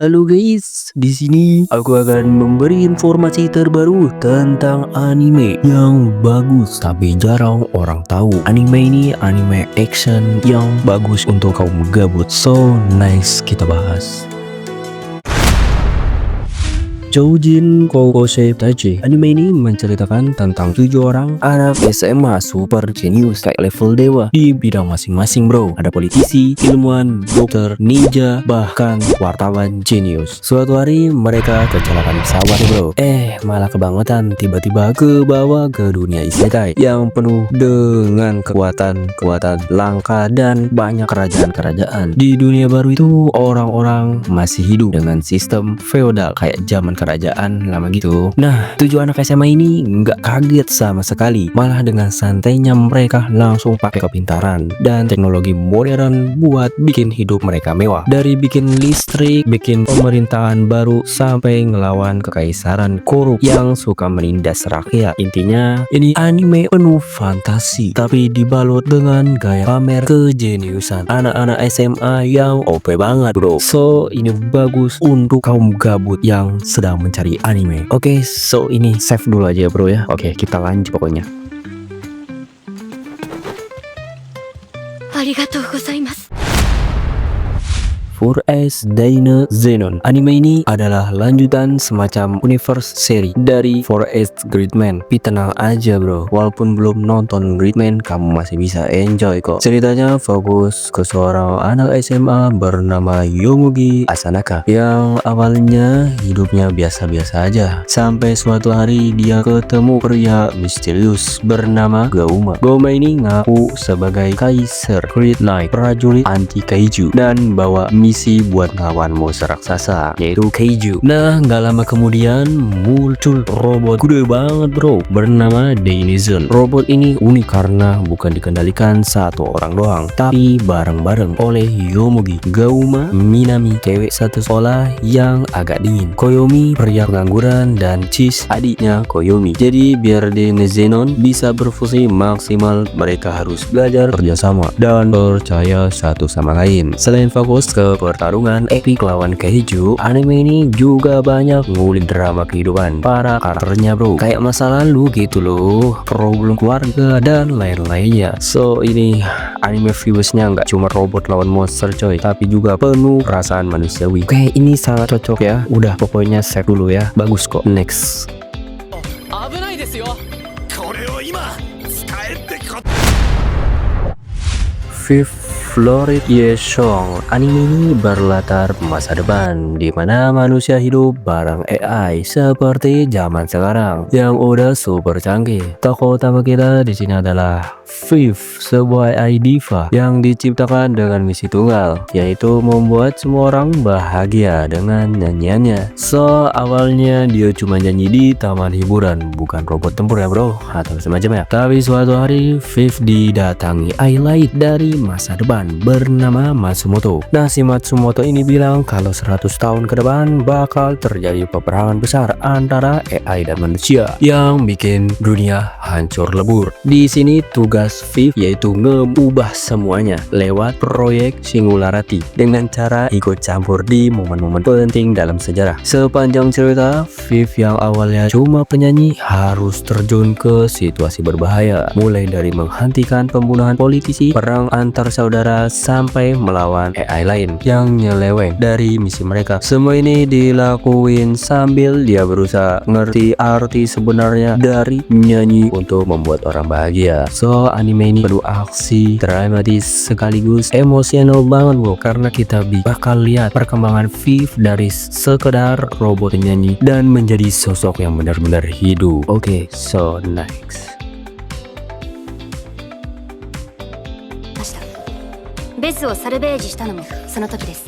Halo guys, di sini aku akan memberi informasi terbaru tentang anime yang bagus tapi jarang orang tahu. Anime ini anime action yang bagus untuk kaum gabut. So, nice kita bahas. Choujin Kokosei Tachi. Anime ini menceritakan tentang 7 orang anak SMA super genius kayak level dewa di bidang masing-masing bro. Ada politisi, ilmuwan, dokter, ninja, bahkan wartawan genius. Suatu hari mereka kecelakaan pesawat bro. Malah kebangetan tiba-tiba ke bawah ke dunia isekai yang penuh dengan kekuatan langka dan banyak kerajaan-kerajaan. Di dunia baru itu orang-orang masih hidup dengan sistem feodal kayak zaman kerajaan lama gitu. Nah, 7 anak SMA ini nggak kaget sama sekali. Malah dengan santainya mereka langsung pakai kepintaran dan teknologi modern buat bikin hidup mereka mewah. Dari bikin listrik, bikin pemerintahan baru, sampai ngelawan kekaisaran korup yang suka menindas rakyat. Intinya, ini anime penuh fantasi, tapi dibalut dengan gaya pamer kejeniusan anak-anak SMA yang OP banget bro. So, ini bagus untuk kaum gabut yang sedang mencari anime. Oke, so ini save dulu aja bro ya. Oke, kita lanjut pokoknya. ありがとうございます。 4S Dyna Zenon. Anime ini adalah lanjutan semacam universe seri dari 4S Gridman. Tapi tenang aja bro, walaupun belum nonton Gridman, kamu masih bisa enjoy kok. Ceritanya fokus ke seorang anak SMA bernama Yomugi Asanaka yang awalnya hidupnya biasa-biasa aja, sampai suatu hari dia ketemu pria misterius bernama Gauma. Gauma ini ngaku sebagai Kaiser Grid Knight, prajurit anti kaiju, dan bawa misi buat ngelawan monster raksasa yaitu kaiju. Nah, nggak lama kemudian muncul robot gede banget bro bernama Denizen. Robot ini unik karena bukan dikendalikan satu orang doang, tapi bareng-bareng oleh Yomugi, Gauma, Minami, cewek satu sekolah yang agak dingin, Koyomi, pria pengangguran, dan Chis, adiknya Koyomi. Jadi biar Denizenon bisa berfungsi maksimal, mereka harus belajar kerjasama dan percaya satu sama lain. Selain fokus ke pertarungan epic lawan kaiju, anime ini juga banyak ngulik drama kehidupan para karakternya bro, kayak masa lalu gitu loh, problem keluarga dan lain-lainnya. So ini anime vibesnya nggak cuma robot lawan monster coy, tapi juga penuh perasaan manusiawi. Oke, ini sangat cocok ya. Udah, pokoknya save dulu ya, bagus kok. Next. Fifth Florid Yesong. Anime ini berlatar masa depan di mana manusia hidup bareng AI seperti zaman sekarang yang udah super canggih. Tokoh utama kita di sini adalah Fifth, sebuah AI diva yang diciptakan dengan misi tunggal, yaitu membuat semua orang bahagia dengan nyanyiannya. So, awalnya dia cuma nyanyi di taman hiburan, bukan robot tempur ya bro, atau semacamnya. Tapi suatu hari Fifth didatangi AI lain dari masa depan bernama Matsumoto. Nah, si Matsumoto ini bilang kalau 100 tahun ke depan bakal terjadi peperangan besar antara AI dan manusia yang bikin dunia hancur lebur. Di sini tugas Fifth yaitu ngeubah semuanya lewat proyek Singularity dengan cara ikut campur di momen-momen penting dalam sejarah. Sepanjang cerita, Fifth yang awalnya cuma penyanyi harus terjun ke situasi berbahaya, mulai dari menghentikan pembunuhan politisi, perang antar saudara, sampai melawan AI lain yang nyeleweng dari misi mereka. Semua ini dilakuin sambil dia berusaha ngerti arti sebenarnya dari nyanyi untuk membuat orang bahagia. So, anime ini penuh aksi, dramatis, sekaligus emosional banget bro, karena kita bakal lihat perkembangan Fifth dari sekedar robot penyanyi dan menjadi sosok yang benar-benar hidup. Oke, so next. ベスをサルベージしたのもその時です。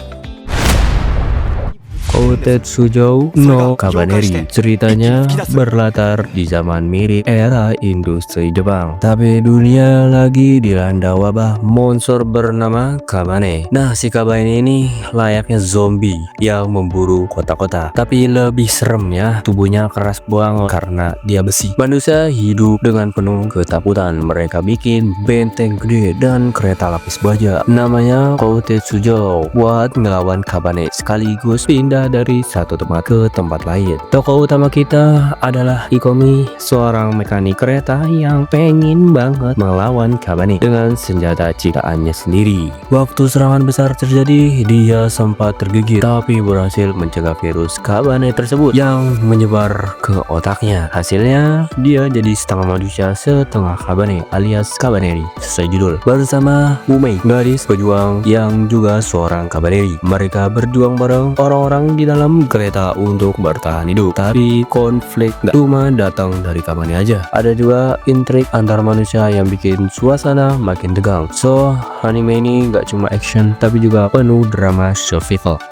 Koutetsujo no Kabaneri. Ceritanya berlatar di zaman mirip era industri Jepang, tapi dunia lagi dilanda wabah monster bernama Kabane. Nah, si Kabane ini layaknya zombie yang memburu kota-kota, tapi lebih serem ya. Tubuhnya keras banget karena dia besi. Manusia hidup dengan penuh ketakutan. Mereka bikin benteng gede dan kereta lapis baja namanya Koutetsujo buat ngelawan Kabane, sekaligus pindah dari satu tempat ke tempat lain. Tokoh utama kita adalah Ikomi, seorang mekanik kereta yang pengen banget melawan Kabane dengan senjata ciptaannya sendiri. Waktu serangan besar terjadi, dia sempat tergigit tapi berhasil mencegah virus Kabane tersebut yang menyebar ke otaknya. Hasilnya, dia jadi setengah manusia setengah Kabane alias Kabaneri sesuai judul, bersama Umei, gadis pejuang yang juga seorang Kabaneri. Mereka berjuang bareng orang-orang di dalam kereta untuk bertahan hidup. Tapi konflik gak cuma datang dari Kabane aja, ada juga intrik antar manusia yang bikin suasana makin tegang. So, anime ini gak cuma action tapi juga penuh drama survival.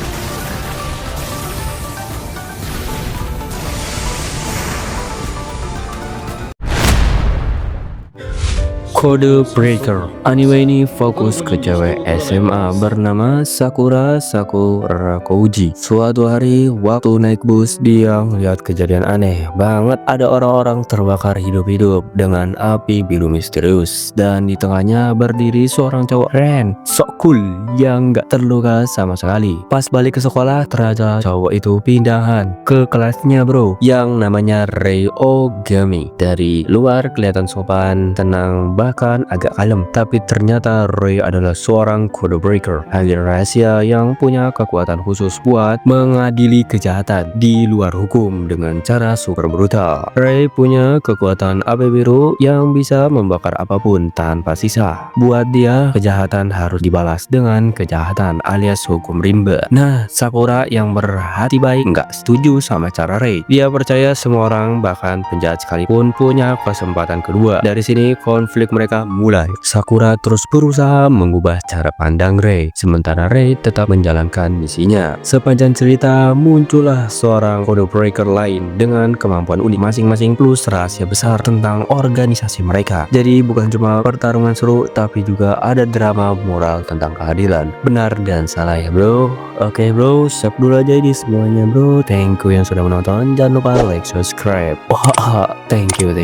Code Breaker. Anime ini fokus ke cewek SMA bernama Sakura Sakurakouji. Suatu hari waktu naik bus, dia melihat kejadian aneh banget. Ada orang-orang terbakar hidup-hidup dengan api biru misterius, dan di tengahnya berdiri seorang cowok keren, sok cool, yang gak terluka sama sekali. Pas balik ke sekolah, ternyata cowok itu pindahan ke kelasnya bro, yang namanya Rei Ogami. Dari luar kelihatan sopan, tenang, bahkan agak kalem, tapi ternyata Rei adalah seorang code breaker, agen rahasia yang punya kekuatan khusus buat mengadili kejahatan di luar hukum dengan cara super brutal. Rei punya kekuatan api biru yang bisa membakar apapun tanpa sisa. Buat dia, kejahatan harus dibalas dengan kejahatan alias hukum rimba. Nah, Sakura yang berhati baik nggak setuju sama cara Rei. Dia percaya semua orang, bahkan penjahat sekalipun, punya kesempatan kedua. Dari sini konflik mereka mulai. Sakura terus berusaha mengubah cara pandang Rei, sementara Rei tetap menjalankan misinya. Sepanjang cerita muncullah seorang code breaker lain dengan kemampuan unik masing-masing plus rahasia besar tentang organisasi mereka. Jadi bukan cuma pertarungan seru, tapi juga ada drama moral tentang keadilan, benar dan salah ya bro. Oke bro, sub dulu aja ini semuanya bro. Thank you yang sudah menonton. Jangan lupa like, subscribe. Wah, thank you.